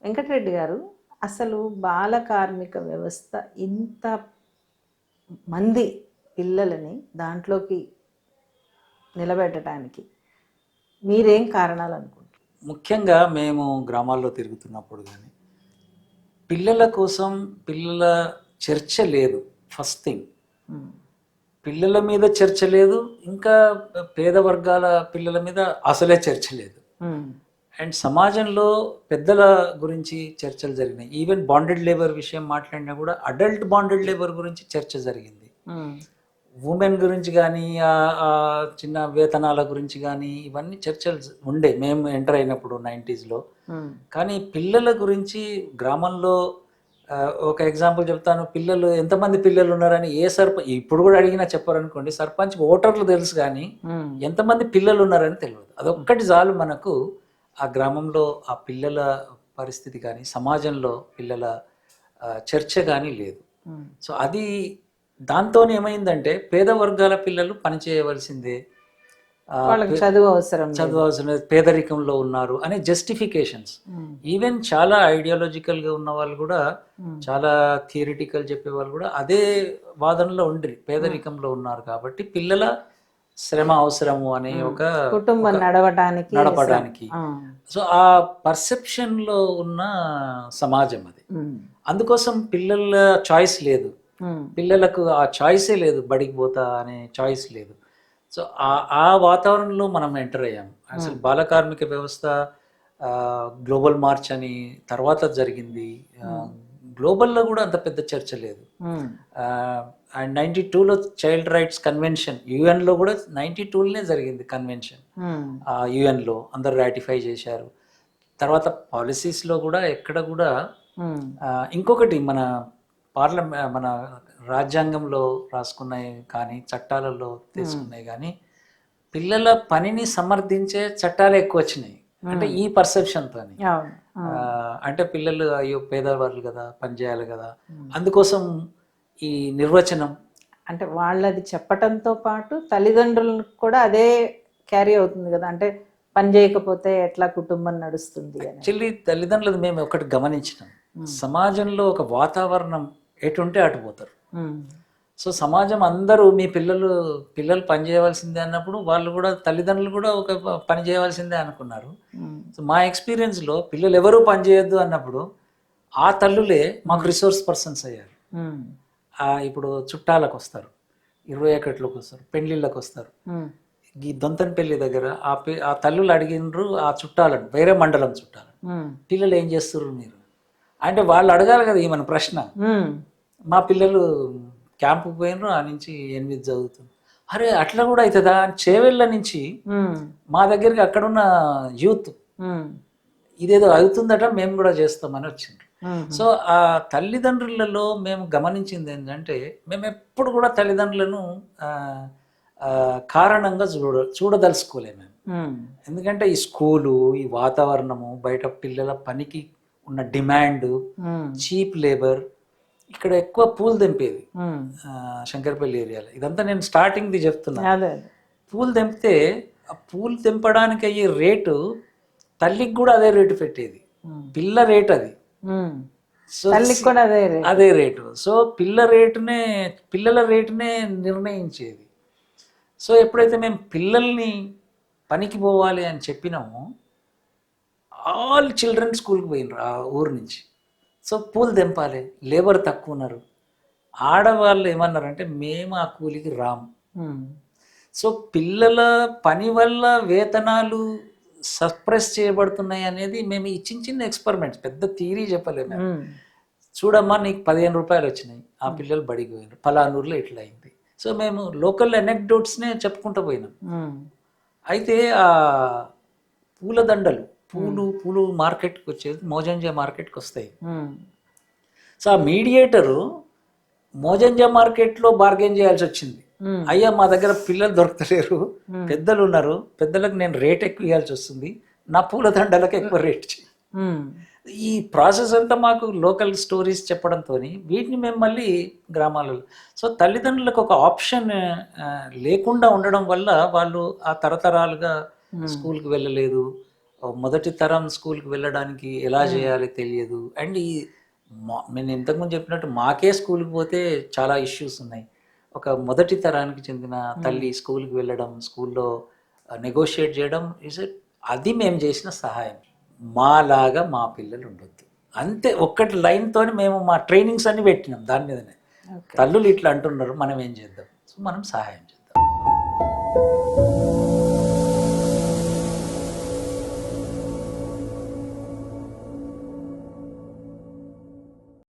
వెంకటరెడ్డి గారు, అసలు బాల కార్మిక వ్యవస్థ ఇంత మంది పిల్లలని దాంట్లోకి నిలబెట్టడానికి మీరేం కారణాలు అనుకుంటారు? ముఖ్యంగా మేము గ్రామాల్లో తిరుగుతున్నప్పుడు కానీ పిల్లల కోసం పిల్లల చర్చ లేదు. ఫస్ట్ థింగ్, పిల్లల మీద చర్చ లేదు, ఇంకా పేద వర్గాల పిల్లల మీద అసలే చర్చ లేదు. అండ్ సమాజంలో పెద్దల గురించి చర్చలు జరిగినాయి. ఈవెన్ బాండెడ్ లేబర్ విషయం మాట్లాడినా కూడా అడల్ట్ బాండెడ్ లేబర్ గురించి చర్చ జరిగింది. ఉమెన్ గురించి కానీ ఆ చిన్న వేతనాల గురించి కానీ ఇవన్నీ చర్చలు ఉండే మేము ఎంటర్ అయినప్పుడు 90s. కానీ పిల్లల గురించి గ్రామంలో ఒక ఎగ్జాంపుల్ చెప్తాను. పిల్లలు ఎంతమంది పిల్లలు ఉన్నారని ఏ సర్పంచ్ ఇప్పుడు కూడా అడిగినా చెప్పారనుకోండి, సర్పంచ్ ఓటర్లు తెలుసు కానీ ఎంతమంది పిల్లలు ఉన్నారని తెలియదు. అదొక్కటి చాలు మనకు ఆ గ్రామంలో ఆ పిల్లల పరిస్థితి కానీ సమాజంలో పిల్లల చర్చ కానీ లేదు. సో అది దాంతో ఏమైందంటే పేద వర్గాల పిల్లలు పనిచేయవలసిందే, చదువు అవసరం, పేదరికంలో ఉన్నారు అనే జస్టిఫికేషన్స్. ఈవెన్ చాలా ఐడియాలజికల్గా ఉన్న వాళ్ళు కూడా, చాలా థియరిటికల్ చెప్పే వాళ్ళు కూడా అదే వాదనలో ఉండి పేదరికంలో ఉన్నారు కాబట్టి పిల్లల శ్రమ అవసరము అనే ఒక కుటుంబం నడపడానికి. సో ఆ పర్సెప్షన్ లో ఉన్న సమాజం అది. అందుకోసం పిల్లల చాయిస్ లేదు, పిల్లలకు ఆ చాయిసే లేదు, బడికి పోతా అనే చాయిస్ లేదు. సో ఆ వాతావరణంలో మనం ఎంటర్ అయ్యాం. అసలు బాల కార్మిక వ్యవస్థ గ్లోబల్ మార్చ్ అని తర్వాత జరిగింది. గ్లోబల్లో కూడా అంత పెద్ద చర్చ లేదు. అండ్ 92లో చైల్డ్ రైట్స్ కన్వెన్షన్ యుఎన్లో కూడా 92లోనే జరిగింది కన్వెన్షన్. యుఎన్లో అందరు రాటిఫై చేశారు. తర్వాత పాలసీస్లో కూడా ఎక్కడ కూడా ఇంకొకటి మన రాజ్యాంగంలో రాసుకున్నాయి కానీ చట్టాలలో తీసుకున్నాయి కానీ పిల్లల పనిని సమర్థించే చట్టాలు ఎక్కువ వచ్చినాయి. అంటే ఈ పర్సెప్షన్తో అంటే పిల్లలు అయ్యో పేదవాళ్ళు కదా, పని చేయాలి కదా, అందుకోసం ఈ నిర్వచనం అంటే వాళ్ళది చెప్పటంతో పాటు తల్లిదండ్రులకు కూడా అదే క్యారీ అవుతుంది కదా. అంటే పని చేయకపోతే ఎట్లా కుటుంబం నడుస్తుంది. యాక్చువల్లీ తల్లిదండ్రులు మేము ఒకటి గమనించినాం, సమాజంలో ఒక వాతావరణం ఎటుంటే అటు పోతారు. సో సమాజం అందరూ మీ పిల్లలు పని చేయవలసిందే అన్నప్పుడు వాళ్ళు కూడా తల్లిదండ్రులు కూడా ఒక పని చేయవలసిందే అనుకున్నారు. సో మా ఎక్స్పీరియన్స్లో పిల్లలు ఎవరూ పని చేయొద్దు అన్నప్పుడు ఆ తల్లులే మాకు రిసోర్స్ పర్సన్స్ అయ్యారు. ఇప్పుడు చుట్టాలకు వస్తారు, 21లోకి వస్తారు, పెళ్లిళ్ళకి వస్తారు. ఈ దొంతనపల్లి దగ్గర ఆ తల్లులు అడిగినరు ఆ చుట్టాలను, వేరే మండలం చుట్టాలు, పిల్లలు ఏం చేస్తున్నారు మీరు అంటే వాళ్ళు అడగాలి కదా ఈ మన ప్రశ్న. మా పిల్లలు క్యాంపుకి పోయినరు, ఆ నుంచి 8 చదువుతుంది. అరే అట్లా కూడా అవుతుందా? చేవెళ్ళ నుంచి మా దగ్గరికి అక్కడున్న యూత్ ఇదేదో అవుతుందట, మేము కూడా చేస్తామని వచ్చిండ్రు. సో ఆ తల్లిదండ్రులలో మేము గమనించింది ఏంటంటే మేము ఎప్పుడు కూడా తల్లిదండ్రులను కారణంగా చూడదలుచుకోలేము మేము. ఎందుకంటే ఈ స్కూలు, ఈ వాతావరణము, బయట పిల్లల పనికి ఉన్న డిమాండ్, చీప్ లేబర్, ఇక్కడ ఎక్కువ పూలు తెంపేది శంకర్పల్లి ఏరియాలో. ఇదంతా నేను స్టార్టింగ్ది చెప్తున్నా. పూలు తెంపితే ఆ పూలు తెంపడానికి అయ్యే రేటు తల్లికి కూడా అదే రేటు పెట్టేది, పిల్ల రేట్ అది. సో అదే రేటు. సో పిల్లల రేటునే నిర్ణయించేది. సో ఎప్పుడైతే మేము పిల్లల్ని పనికి పోవాలి అని చెప్పినామో ఆల్ చిల్డ్రన్ స్కూల్కి పోయినరు ఆ ఊరు నుంచి. సో పూలు తెంపాలి, లేబర్ తక్కువ ఉన్నారు. ఆడవాళ్ళు ఏమన్నారంటే మేము ఆ కూలికి రాము. సో పిల్లల పని వల్ల వేతనాలు సప్రెస్ చేయబడుతున్నాయి అనేది మేము ఈ చిన్న ఎక్స్పెరిమెంట్స్, పెద్ద థియరీ చెప్పలేము. చూడమ్మా నీకు 15 రూపాయలు వచ్చినాయి, ఆ పిల్లలు బడికి పోయినారు, పలానూరులో ఇట్లా అయింది. సో మేము లోకల్ ఎనెక్డోట్స్నే చెప్పుకుంటూ పోయినాం. అయితే ఆ పూల దండలు, పూలు మార్కెట్కి వచ్చేది మోజంజా మార్కెట్కి వస్తాయి. సో ఆ మీడియేటరు మోజంజా మార్కెట్లో బార్గెన్ చేయాల్సి వచ్చింది. అయ్యా మా దగ్గర పిల్లలు దొరకలేరు, పెద్దలు ఉన్నారు, పెద్దలకు నేను రేట్ ఎక్కువ ఇవ్వాల్సి వస్తుంది, నా పూల దండలకు ఎక్కువ రేట్ చేయి. ఈ ప్రాసెస్ అంతా మాకు లోకల్ స్టోరీస్ చెప్పడంతో వీటిని మేము మళ్ళీ గ్రామాలలో, సో తల్లిదండ్రులకు ఒక ఆప్షన్ లేకుండా ఉండడం వల్ల వాళ్ళు ఆ తరతరాలుగా స్కూల్కి వెళ్ళలేదు. మొదటి తరం స్కూల్కి వెళ్ళడానికి ఎలా చేయాలి తెలియదు. అండ్ నేను ఇంతకుముందు చెప్పినట్టు మాకే స్కూల్కి పోతే చాలా ఇష్యూస్ ఉన్నాయి. ఒక మొదటి తరానికి చెందిన తల్లి స్కూల్కి వెళ్ళడం, స్కూల్లో నెగోషియేట్ చేయడం అది మేము చేసిన సహాయం. మాలాగా మా పిల్లలు ఉండొద్దు అంతే, ఒక్కటి లైన్తోని మేము మా ట్రైనింగ్స్ అన్ని పెట్టినాం దాని మీదనే. తల్లులు ఇట్లా అంటున్నారు, మనం ఏం చేద్దాం, సో మనం సహాయం చేద్దాం.